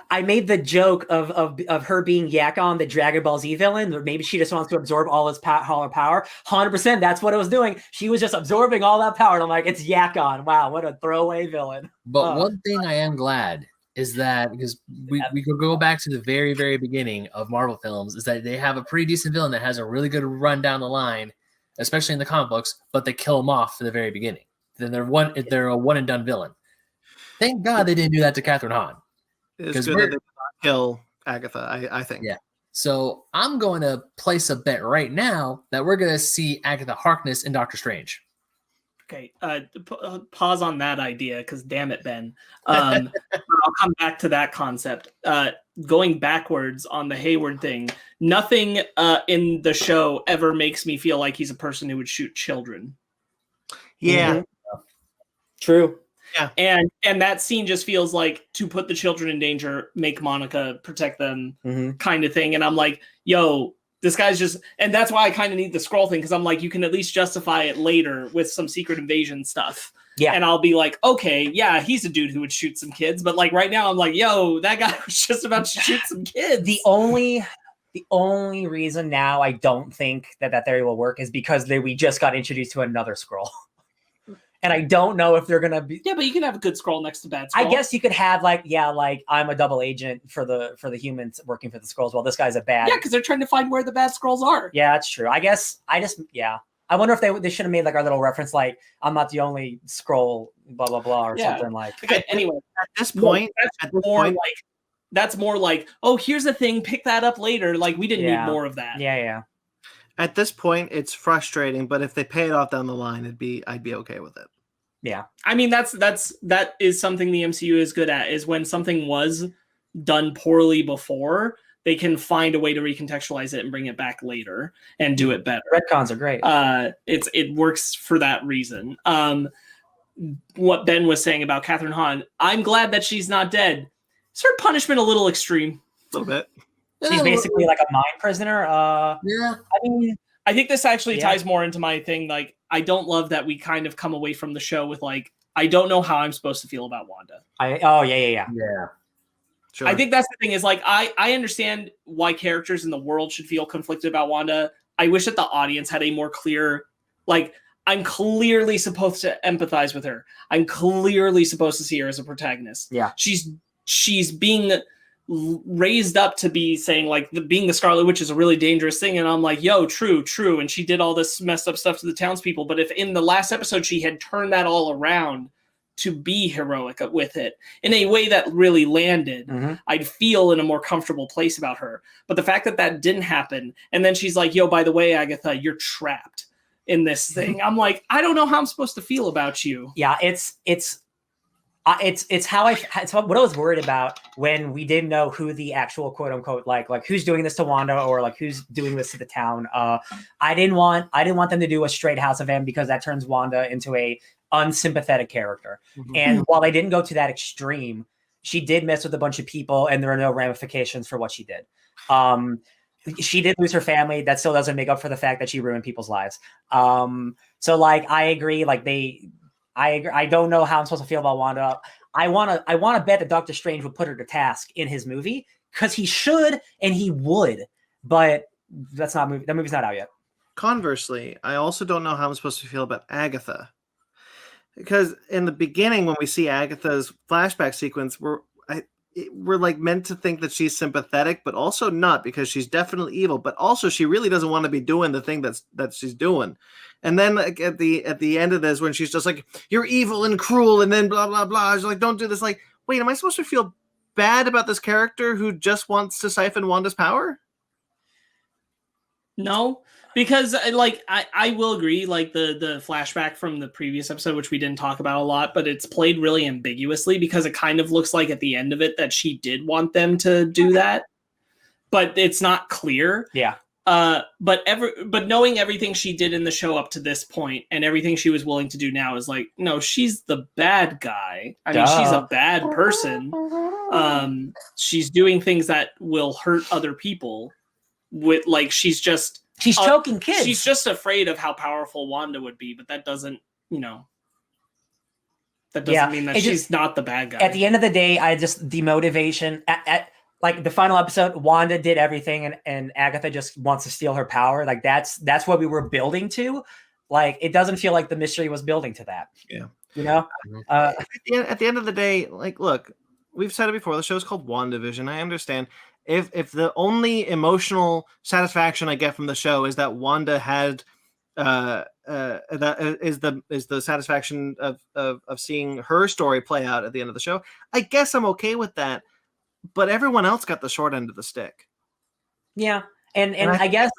I made the joke of her being Yakon, the Dragon Ball Z villain, or maybe she just wants to absorb all his power. 100%, that's what it was doing. She was just absorbing all that power, and I'm like, it's Yakon. Wow, what a throwaway villain. But one thing I am glad is that, because we could go back to the very, very beginning of Marvel films, is that they have a pretty decent villain that has a really good run down the line, especially in the comic books, but they kill him off in the very beginning. Then they're a one and done villain. Thank God they didn't do that to Kathryn Hahn. It's good that they did not kill Agatha, I think. Yeah. So I'm going to place a bet right now that we're going to see Agatha Harkness in Doctor Strange. Okay, pause on that idea, because damn it, Ben. I'll come back to that concept. Going backwards on the Hayward thing, nothing in the show ever makes me feel like he's a person who would shoot children. Yeah. Mm-hmm. True. Yeah. And that scene just feels like, to put the children in danger, make Monica protect them, kind of thing. And I'm like, yo, this guy's just, and that's why I kind of need the scroll thing, because I'm like, you can at least justify it later with some secret invasion stuff. Yeah. And I'll be like, okay, yeah, he's a dude who would shoot some kids. But like right now, I'm like, yo, that guy was just about to shoot some kids. The only reason now I don't think that theory will work is because we just got introduced to another scroll. And I don't know if they're gonna be. Yeah, but you can have a good scroll next to bad scroll. I guess you could have like I'm a double agent for the humans working for the scrolls. Well, this guy's a bad. Yeah, because they're trying to find where the bad scrolls are. Yeah, that's true. I guess I wonder if they should have made like our little reference, like, I'm not the only scroll, blah blah blah, or something like. Okay. Anyway, at this point, that's more like, oh, here's the thing, pick that up later. Like, we didn't need more of that. Yeah. At this point, it's frustrating, but if they pay it off down the line, I'd be okay with it. Yeah. I mean, that is something the MCU is good at, is when something was done poorly before, they can find a way to recontextualize it and bring it back later and do it better. Retcons are great. It works for that reason. What Ben was saying about Kathryn Hahn, I'm glad that she's not dead. Is her punishment a little extreme? A little bit. She's basically like a mind prisoner. Yeah. I mean, I think this actually ties more into my thing. Like, I don't love that we kind of come away from the show with like, I don't know how I'm supposed to feel about Wanda. Yeah. Sure. I think that's the thing, is like, I understand why characters in the world should feel conflicted about Wanda. I wish that the audience had a more clear, like, I'm clearly supposed to empathize with her. I'm clearly supposed to see her as a protagonist. Yeah. She's being raised up to be saying like being the Scarlet Witch is a really dangerous thing, and I'm like, yo, true, and she did all this messed up stuff to the townspeople, but if in the last episode she had turned that all around to be heroic with it in a way that really landed, I'd feel in a more comfortable place about her. But the fact that didn't happen, and then she's like, yo, by the way, Agatha, you're trapped in this thing, I'm like, I don't know how I'm supposed to feel about you. Yeah, it's what I was worried about when we didn't know who the actual quote unquote like who's doing this to Wanda, or like who's doing this to the town. I didn't want them to do a straight House of M, because that turns Wanda into a unsympathetic character. And while they didn't go to that extreme, she did mess with a bunch of people, and there are no ramifications for what she did. She did lose her family. That still doesn't make up for the fact that she ruined people's lives. So like, I agree. Like I agree. I don't know how I'm supposed to feel about Wanda. I want to bet that Doctor Strange would put her to task in his movie, because he should and he would, but that movie's not out yet. Conversely, I also don't know how I'm supposed to feel about Agatha, because in the beginning, when we see Agatha's flashback sequence, we're like meant to think that she's sympathetic, but also not, because she's definitely evil, but also she really doesn't want to be doing the thing that she's doing. And then like, at the end of this, when she's just like, you're evil and cruel, and then blah blah blah, I was like, don't do this. Like, wait, am I supposed to feel bad about this character who just wants to siphon Wanda's power? No, because like I will agree, like the flashback from the previous episode, which we didn't talk about a lot, but it's played really ambiguously, because it kind of looks like at the end of it that she did want them to do that, but it's not clear. Yeah. But knowing everything she did in the show up to this point and everything she was willing to do now is like, no, she's the bad guy. I mean, she's a bad person. She's doing things that will hurt other people. With like, she's choking kids. She's just afraid of how powerful Wanda would be, but that doesn't mean that she's not the bad guy. At the end of the day, the motivation at like the final episode, Wanda did everything, and Agatha just wants to steal her power. Like that's what we were building to. Like, it doesn't feel like the mystery was building to that. Yeah. You know? At the end of the day, like, look, we've said it before, the show's called WandaVision. I understand. If the only emotional satisfaction I get from the show is that Wanda had that is the satisfaction of seeing her story play out at the end of the show, I guess I'm okay with that. But everyone else got the short end of the stick. Yeah, and I guess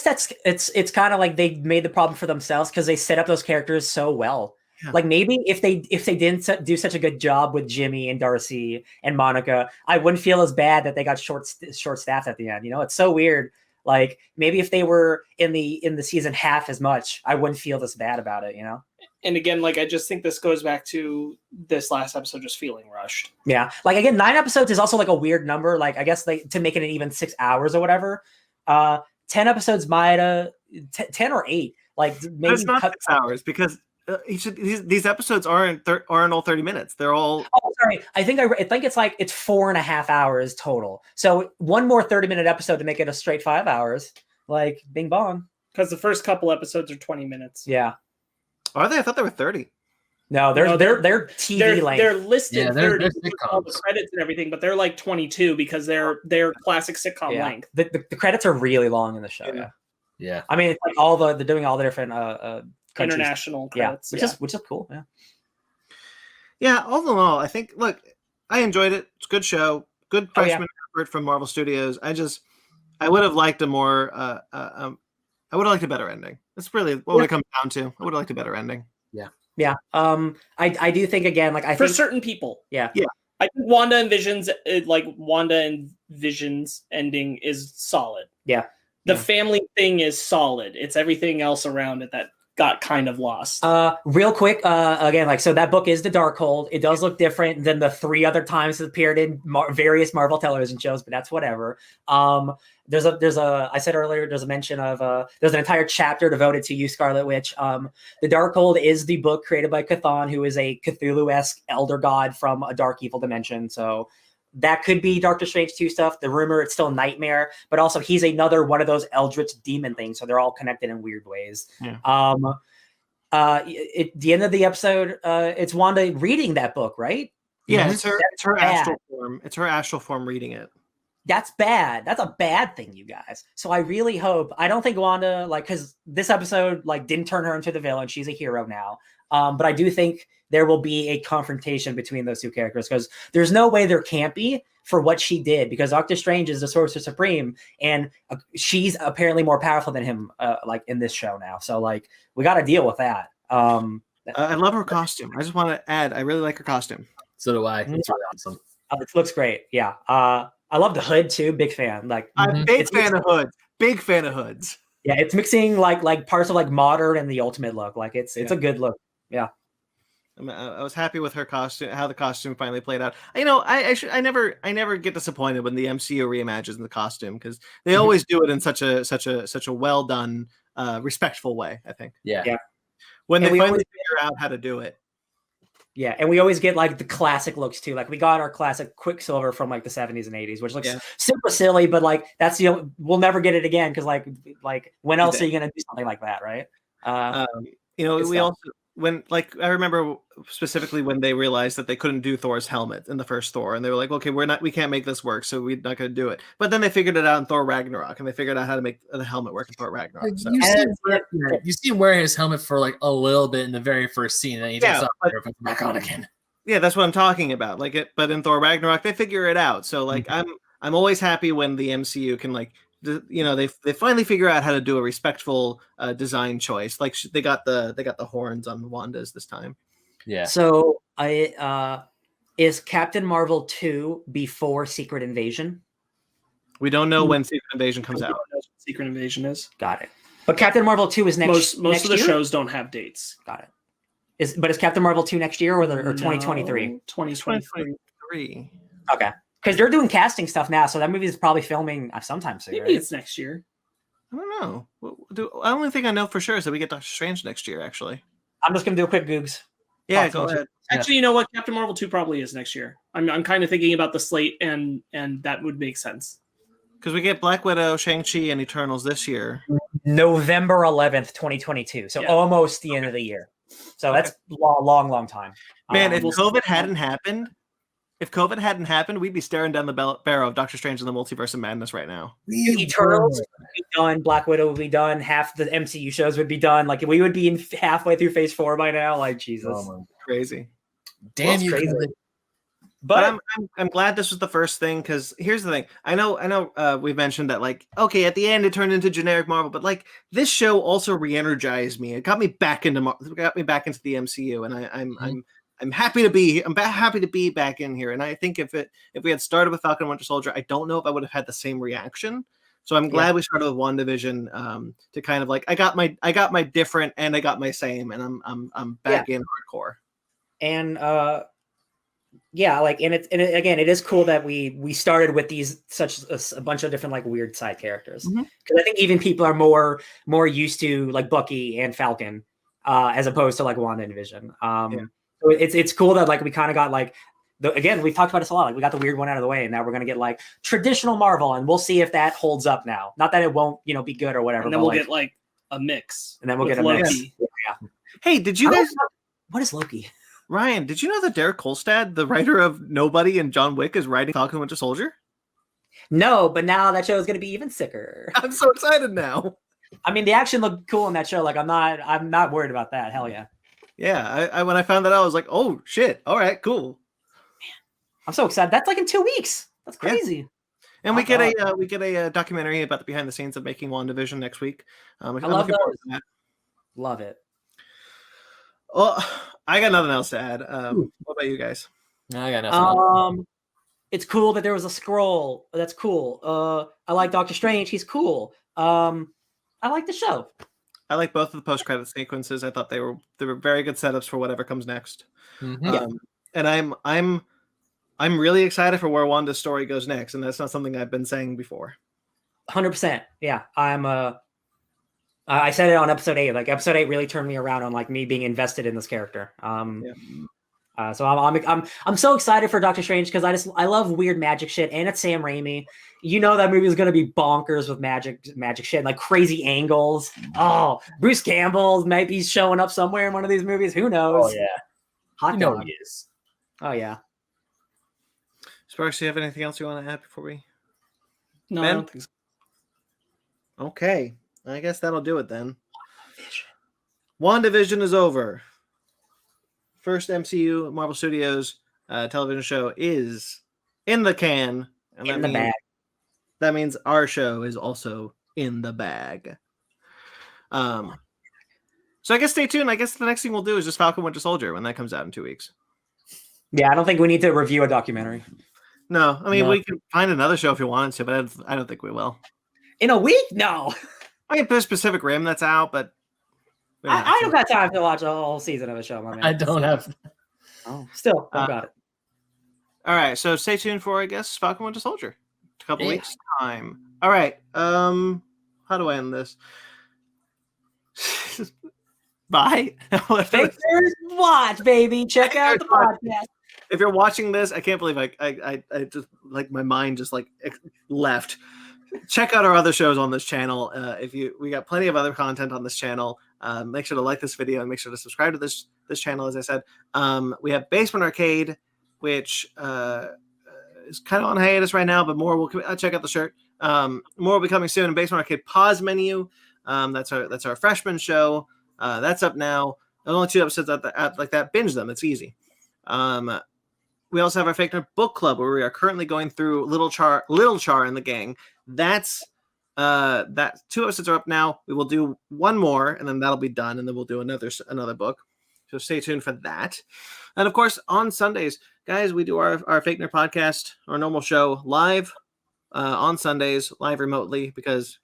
that's it's kind of like they made the problem for themselves, because they set up those characters so well. Yeah. Like, maybe if they didn't do such a good job with Jimmy and Darcy and Monica, I wouldn't feel as bad that they got short staffed at the end. You know, it's so weird. Like, maybe if they were in the season half as much, I wouldn't feel this bad about it. You know. And again, like, I just think this goes back to this last episode just feeling rushed. Yeah, like, again, 9 episodes is also like a weird number. Like, I guess to make it an even 6 hours or whatever. 10 episodes might 10 or 8. Like, maybe it's not 6 hours, because these episodes aren't all 30 minutes. They're all. Oh, sorry. I think it's 4.5 hours total. So one more 30-minute episode to make it a straight 5 hours. Like, bing bong. Because the first couple episodes are 20 minutes. Yeah. Are they? I thought they were 30. No, they're TV length. They're listed 30 with all the credits and everything, but they're like 22 because they're classic sitcom length. The credits are really long in the show. Yeah. I mean, it's like they're doing all the different international credits. Which is cool. Yeah. Yeah. All in all, I think. Look, I enjoyed it. It's a good show. Good freshman effort from Marvel Studios. I would have liked a more. I would have liked a better ending. That's really what it comes down to. I would have liked a better ending. Yeah. Yeah. I do think, again, like, for certain people. Yeah. Yeah. I think Wanda and Vision's ending is solid. Yeah. The family thing is solid. It's everything else around it that got kind of lost. Real quick, again, like, so that book is The Darkhold. It does look different than the 3 other times it appeared in various Marvel television shows, but that's whatever. There's I said earlier, there's a mention of there's an entire chapter devoted to you, Scarlet Witch. The Darkhold is the book created by Chthon, who is a Cthulhu-esque elder god from a dark evil dimension. So that could be Doctor Strange 2 stuff. The rumor, it's still Nightmare, but also he's another one of those eldritch demon things. So they're all connected in weird ways. Yeah. At the end of the episode, it's Wanda reading that book, right? Yeah, it's her astral form. It's her astral form reading it. That's bad. That's a bad thing, you guys. So I really hope, I don't think Wanda, like, because this episode, like, didn't turn her into the villain. She's a hero now. But I do think there will be a confrontation between those two characters, because there's no way there can't be for what she did, because Doctor Strange is the Sorcerer Supreme, and she's apparently more powerful than him, like, in this show now. So, like, we got to deal with that. I love her costume. I just want to add, I really like her costume. So do I. It's really awesome. It looks great. Yeah. I love the hood too. Big fan. Like, I'm big fan of hoods. Big fan of hoods. Yeah, it's mixing like parts of like modern and the ultimate look. Like, it's a good look. Yeah. I was happy with her costume, how the costume finally played out. I never get disappointed when the MCU reimagines the costume because they always do it in such a well done, respectful way. I think. Yeah. When And they we finally always- figure out how to do it. Yeah, and we always get like the classic looks too. Like we got our classic Quicksilver from like the 70s and 80s, which looks super silly, but like that's we'll never get it again because like when else are you gonna do something like that, right? We also I remember specifically when they realized that they couldn't do Thor's helmet in the first Thor, and they were like, okay, we can't make this work, so we're not going to do it. But then they figured it out in Thor Ragnarok, and they figured out how to make the helmet work in Thor Ragnarok. So. You see him wear his helmet for like a little bit in the very first scene, and then he takes off and puts it back on again. Yeah, that's what I'm talking about. But in Thor Ragnarok, they figure it out. So I'm always happy when the MCU can they finally figure out how to do a respectful design choice. Like they got the horns on Wanda's this time. Yeah. So is Captain Marvel 2 before Secret Invasion? We don't know when Secret Invasion comes out. Secret Invasion is. Got it. But Captain Marvel 2 is next. Most of the year? shows don't have dates. Got it. Is Captain Marvel 2 next year or 2023? 2023. Okay. Because they're doing casting stuff now, so that movie is probably filming sometime soon. Maybe right? it's next year. I don't know. The only thing I know for sure is that we get Doctor Strange next year, actually. I'm just going to do a quick Googs. Yeah, go ahead. Actually, you know what? Captain Marvel 2 probably is next year. I'm kind of thinking about the slate, and that would make sense. Because we get Black Widow, Shang-Chi, and Eternals this year. November 11th, 2022. So almost the end of the year. So that's long time. Man, if COVID hadn't happened, we'd be staring down the barrel of Doctor Strange and the Multiverse of Madness right now. Eternals would be done. Black Widow would be done. Half the MCU shows would be done. Like we would be halfway through Phase 4 by now. Like Jesus, crazy. Damn you! Crazy. But I'm glad this was the first thing because here's the thing. I know. We've mentioned that at the end it turned into generic Marvel, but this show also re-energized me. It got me back into the MCU, and I'm happy to be back in here. And I think if we had started with Falcon and Winter Soldier, I don't know if I would have had the same reaction. So I'm glad we started with WandaVision to kind of I got my different and I got my same, and I'm back in hardcore. And again, it is cool that we started with such a bunch of different weird side characters because I think even people are more used to Bucky and Falcon as opposed to Wanda and Vision. So it's cool that we kind of got again, we've talked about this a lot. We got the weird one out of the way, and now we're gonna get traditional Marvel, and we'll see if that holds up now. Not that it won't, be good or whatever. And then we'll get a mix. And then we'll get a mix. Yeah. Hey, did you guys? What is Loki? Ryan, did you know that Derek Kolstad, the writer of Nobody and John Wick, is writing Falcon and Winter Soldier? No, but now that show is gonna be even sicker. I'm so excited now. I mean, the action looked cool in that show. I'm not worried about that. Hell yeah. Yeah, I when I found that out, I was like, oh shit! All right, cool. Man, I'm so excited. That's in 2 weeks. That's crazy. Yeah. And we get a documentary about the behind the scenes of making WandaVision next week. I'm looking forward to that. Love it. Well, I got nothing else to add. What about you guys? No, I got nothing. It's cool that there was a scroll. That's cool. I like Doctor Strange. He's cool. I like the show. I like both of the post-credit sequences. I thought they were very good setups for whatever comes next. Mm-hmm. And I'm really excited for where Wanda's story goes next, and that's not something I've been saying before. 100%. Yeah, I said it on episode 8. Episode 8 really turned me around on me being invested in this character. So I'm so excited for Doctor Strange because I love weird magic shit, and it's Sam Raimi. That movie is gonna be bonkers with magic shit, crazy angles. Oh, Bruce Campbell might be showing up somewhere in one of these movies. Who knows? Oh yeah, hot dog. He is. Oh yeah. Sparks, do you have anything else you want to add before we? No, Ben? I don't think so. Okay, I guess that'll do it then. WandaVision is over. First MCU Marvel Studios television show is in the can. And in the bag. That means our show is also in the bag. So I guess stay tuned. I guess the next thing we'll do is just Falcon Winter Soldier when that comes out in 2 weeks. Yeah, I don't think we need to review a documentary. No, I mean, we can find another show if you wanted to, but I don't think we will. In a week? No. I mean, there's Pacific Rim that's out, but I don't got time to watch a whole season of a show, my man. I don't have. Oh, still, don't got it. All right, so stay tuned for, I guess, Falcon Winter Soldier. A couple weeks time. All right. How do I end this? Bye. Victor's Watch, baby. Check out the podcast. If you're watching this, I can't believe I just like my mind just like left. Check out our other shows on this channel. We got plenty of other content on this channel. Make sure to like this video and make sure to subscribe to this channel. As I said, we have Basement Arcade, which is kind of on hiatus right now, but more will check out the shirt. More will be coming soon. Basement Arcade Pause Menu. That's our freshman show. That's up now. There's only 2 episodes at like that. Binge them. It's easy. We also have our Fake Nerd Book Club, where we are currently going through Little Char and the Gang. That's 2 episodes are up now. We will do one more, and then that'll be done, and then we'll do another book. So stay tuned for that. And of course, on Sundays, guys, we do our Fake Nerd podcast, our normal show, live on Sundays, live remotely because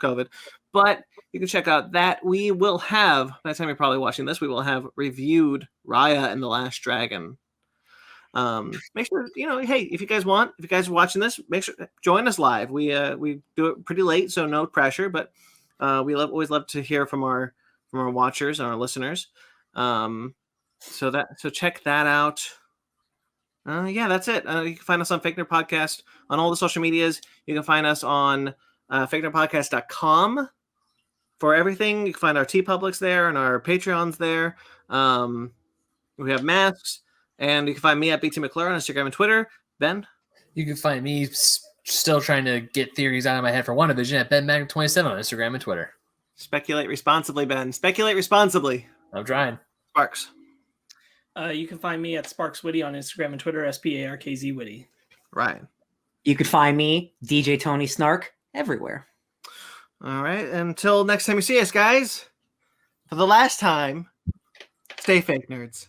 COVID. But you can check out that. We will have, by the time you're probably watching this, we will have reviewed Raya and the Last Dragon. Make sure, hey, if you guys are watching this, make sure join us live. We do it pretty late, so no pressure, but we always love to hear from our watchers and our listeners. So check that out. That's it. You can find us on Fake Nerd Podcast on all the social medias. You can find us on fakenerdpodcast.com for everything. You can find our TeePublics there and our Patreons there. We have masks. And you can find me at BT McClure on Instagram and Twitter. Ben? You can find me still trying to get theories out of my head for WandaVision at BenMag27 on Instagram and Twitter. Speculate responsibly, Ben. Speculate responsibly. I'm trying. Sparks. You can find me at Sparks Witty on Instagram and Twitter, SPARKZ Witty. Right. You could find me, DJ Tony Snark, everywhere. All right. Until next time you see us, guys, for the last time, stay fake nerds.